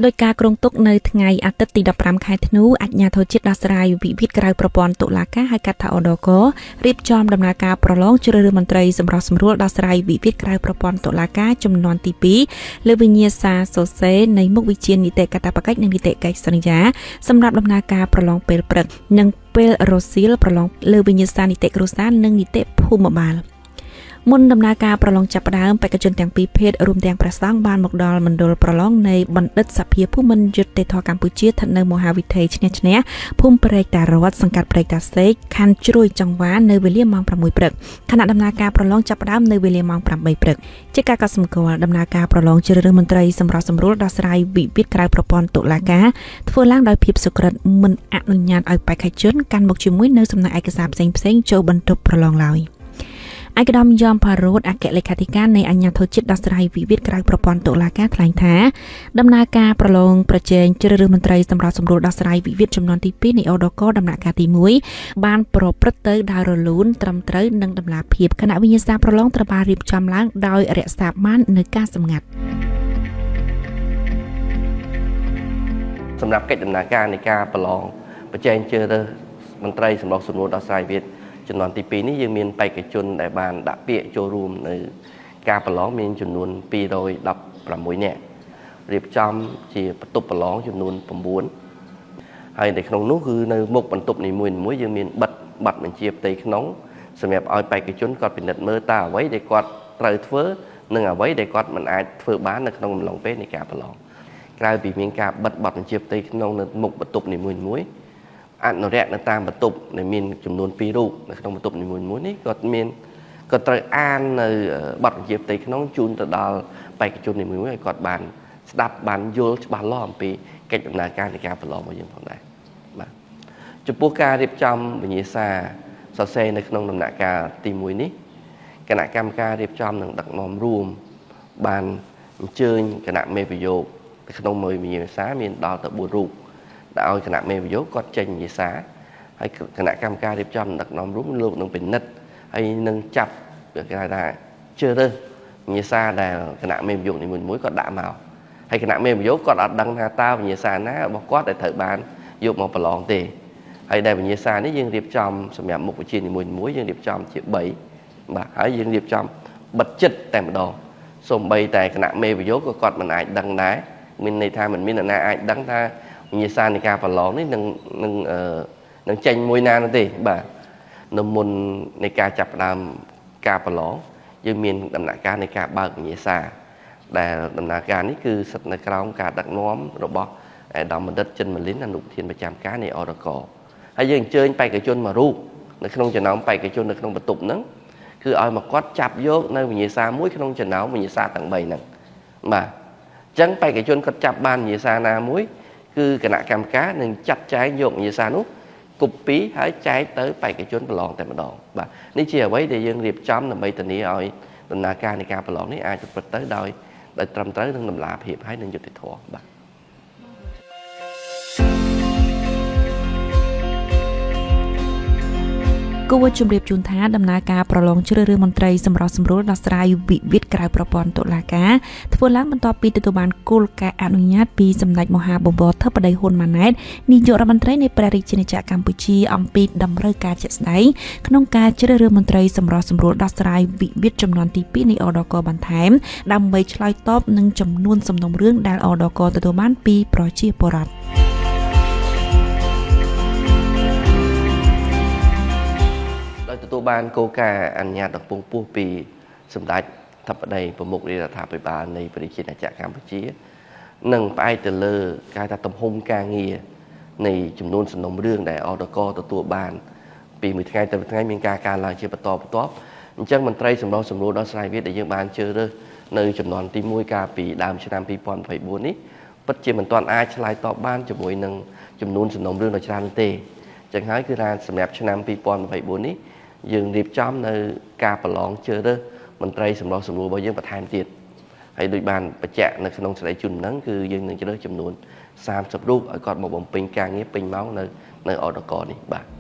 โดยการกรงตุกในថ្ងៃอาทิตย์ទី15ខែធ្នូអាជ្ញាធរជាតិដោះស្រាយវិវាទក្រៅប្រព័ន្ធតុលាការហៅកាត់ថា ODK រៀបចំដំណើរការប្រឡងជ្រើសរើសមន្ត្រីសម្រាប់សម្រួលដោះស្រាយវិវាទក្រៅប្រព័ន្ធតុលាការចំនួនទី2លើវិញ្ញាសាសរសេរនៃមុខវិជ្ជានីតិកាតព្វកិច្ចនិងនីតិកិច្ចសន្យាសម្រាប់ដំណើរការប្រឡងពេលព្រឹកនិងពេលរសៀលប្រឡងលើវិញ្ញាសានីតិគ្រួសារនិងនីតិភូមិបាលមុនដំណើរការប្រឡងចាប់ផ្ដើមបេក្ខជនទាំងពីរភេទរួមទាំងព្រះសង្ឃបានមកដល់មណ្ឌលប្រឡងនៃបណ្ឌិតសភាភូមិន្ទយុត្តិធម៌កម្ពុជាស្ថិតនៅមហាវិថីឈ្នះភូមិព្រែកតារតសង្កាត់ព្រែកតាសេកខណ្ឌជ្រោយចង្វានៅវេលាម៉ោង 6 ព្រឹកខណៈដំណើរការប្រឡងចាប់ផ្ដើមនៅវេលាម៉ោង 8 ព្រឹកជាការកត់សម្គាល់ដំណើរការប្រឡងជ្រើសរើសមន្ត្រីសម្រាប់សម្រួលដោះស្រាយវិវាទក្រៅប្រព័ន្ធតុលាការធ្វើឡើងដោយភាពសុក្រិតមិនអនុញ្ញាតឲ្យបេក្ខជនកាន់មកជាមួយនៅសំណាក់ឯកសារផ្សេងៗចូលបន្ទប់ប្រឡងឡើយឯកឧត្តមយមផារ៉ូតអគ្គលេខាធិការនៃអាជ្ញាធរជាតិដោះស្រាយវិវាទក្រៅប្រព័ន្ធតុលាការថ្លែងថាដំណើរការប្រឡងប្រជែងជ្រើសរើសមន្ត្រីសម្រាប់សម្រួលដោះស្រាយវិវាទចំនួនទី2នៃ ODK ដំណាក់កាលទី1បានប្រព្រឹត្តទៅដោយរលូនត្រឹមត្រូវនិងតម្លាភាពគណៈវិញ្ញាសាប្រឡងត្រូវបានរៀបចំឡើងដោយរក្សាបាននូវការសម្ងាត់សម្រាប់កិច្ចដំណើរការនៃការប្រឡងប្រជែងជ្រើសរើសមន្ត្រីសម្រាប់សម្រួលដោះស្រាយវិវាទចំនួនទី2នេះយើងមានបេក្ខជនដែលបានដាក់ពាក្យចូលរួមនៅការប្រឡងមានចំនួន216នាក់រៀបចំជាបន្ទប់ប្រឡងចំនួន9ហើយនៅក្នុងនោះគឺនៅមុខបន្ទប់នីមួយៗយើងមានប័ណ្ណបញ្ជាផ្ទៃក្នុងសម្រាប់ឲ្យបេក្ខជនគាត់ពិនិត្យមើលតើអ្វីដែលគាត់ត្រូវធ្វើនិងអ្វីដែលគាត់មិនអាចធ្វើបាននៅក្នុងអំឡុងពេលនៃការប្រឡងក្រៅពីមានការប័ណ្ណបញ្ជាផ្ទៃក្នុងនៅមុខបន្ទប់នីមួយៗអនុរិយនៅតាមបន្ទប់ដែលមានចំនួន2រូបនៅក្នុងបន្ទប់នីមួយៗនេះគាត់ត្រូវអាននៅប័ណ្ណបញ្ជាផ្ទៃក្នុងជូនទៅដល់បេក្ខជននីមួយៗឲ្យគាត់បានស្ដាប់បានយល់ច្បាស់លាស់អំពីកិច្ចដំណើរការនៃការប្រឡងរបស់យើងផងដែរបាទចំពោះការរៀបចំវិញ្ញាសាសរសេរនៅក្នុងដំណាក់កាលទី1នេះគណៈកម្មការរៀបចំនឹងដឹកនាំរួមបានអញ្ជើញគណៈមេប្រយោគនៅក្នុងមួយវិញ្ញាសាមានដល់ទៅ4រូបដែលឲ្យគណៈមេប្រយោគគាត់ចេញវិញ្ញាសាហើយគណៈកម្មការរៀបចំដឹកនាំរួមលោកនឹងពិនិត្យហើយនឹងចាប់គេថាជ្រើសរើសវិញ្ញាសាដែលគណៈមេប្រយោគនីមួយៗគាត់ដាក់មកហើយគណៈមេប្រយោគគាត់អត់ដឹងថាតើវិញ្ញាសាណារបស់គាត់ដែលត្រូវបានយកមកប្រឡងទេហើយដែលវិញ្ញាសានេះយើងរៀបចំសម្រាប់មុខវិជ្ជានីមួយៗយើងរៀបចំជា3បាទហើយយើងរៀបចំបិទចិត្តតែម្ដងសូម្បីតែគណៈមេប្រយោគក៏គាត់មិនអាចដឹងដែរមានន័យថាមិនមានអ្នកណាអាចដឹងថាវិញ្ញាសានៃការប្រឡងនេះនឹងចេញមួយណានោះទេបាទនៅមុននៃការចាប់ផ្ដើមការប្រឡងយើងមានដំណាក់កាលនៃការបើកវិញ្ញាសាដែលដំណើរការនេះគឺស្ថិតនៅក្រោមការដឹកនាំរបស់អាដាមបណ្ឌិតចិនម៉ាលីនអនុប្រធានប្រចាំការនៃ ODK ហើយយើងអញ្ជើញបេក្ខជនមួយរូបនៅក្នុងចំណោមបេក្ខជននៅក្នុងបន្ទប់ហ្នឹងគឺឲ្យមកគាត់ចាប់យកនៅវិញ្ញាសាមួយក្នុងចំណោមវិញ្ញាសាទាំង3ហ្នឹងបាទអញ្ចឹងបេក្ខជនគាត់ចាប់បានវិញ្ញាសាណាមួយគឺគណៈកម្មការនឹងចាត់ចែងយកវិញ្ញាសានោះកូពីហើយចែកទៅបេក្ខជនប្រឡងតែម្ដងបាទនេះជាអ្វីដែលយើងរៀបចំដើម្បីធានាឲ្យដំណើរការនៃការប្រឡងនេះអាចប្រព្រឹត្តទៅដោយត្រឹមត្រូវនិងតម្លាភាពហើយនឹងយុត្តិធម៌បាទគួរជម្រាបជូនថាដំណើរការប្រឡងជ្រើសរើសមន្ត្រីសម្រាប់សម្រួលដោះស្រាយវិវាទក្រៅប្រព័ន្ធតុលាការធ្វើឡើងបន្ទាប់ពីទទួលបានគោលការណ៍អនុញ្ញាតពីសម្ដេចមហាបវរធិបតីហ៊ុនម៉ាណែតនាយករដ្ឋមន្ត្រីនៃព្រះរាជាណាចក្រកម្ពុជាអំពីតម្រូវការជាក់ស្ដែងក្នុងការជ្រើសរើសមន្ត្រីសម្រាប់សម្រួលដោះស្រាយវិវាទចំនួនទី2នៃ ODK បន្ថែមដើម្បីឆ្លើយតបនឹងចំនួនសំណុំរឿងដែល ODK ទទួលបានពីប្រជាពលរដ្ឋទទួលបានគោលការណ៍អនុញ្ញាតពងពោះពីសម្ដេចធិបតីប្រមុខរាជរដ្ឋាភិបាលនៃព្រះរាជាណាចក្រកម្ពុជានិងផ្អែកទៅលើការថាទំហំការងារនៃចំនួនសំណុំរឿងដែល ODK ទទួលបានពីមួយថ្ងៃទៅមួយថ្ងៃមានការកើនឡើងជាបន្តបន្ទាប់អញ្ចឹងមន្ត្រីសម្រុះសម្រួលដោះស្រាយវិវាទដែលយើងបានជ្រើសរើសនៅចំនួនទី1កាលពីដើមឆ្នាំ2024នេះពិតជាមិនទាន់អាចឆ្លើយតបបានជាមួយនឹងចំនួនសំណុំរឿងដ៏ច្រើនទេអញ្ចឹងហើយគឺថាសម្រាប់ឆ្នាំ2024នេះយើងរៀបចំនៅការប្រឡងជ្រើសរើសមន្ត្រីសម្រុះសម្រួលរបស់យើងបន្ថែមទៀតហើយដូចបានបញ្ជាក់នៅក្នុងសេចក្តីជូនហ្នឹងគឺយើងនឹងជ្រើសចំនួន30រូបឲ្យគាត់មកបំពេញការងារពេញម៉ោងនៅ ODK នេះបាទ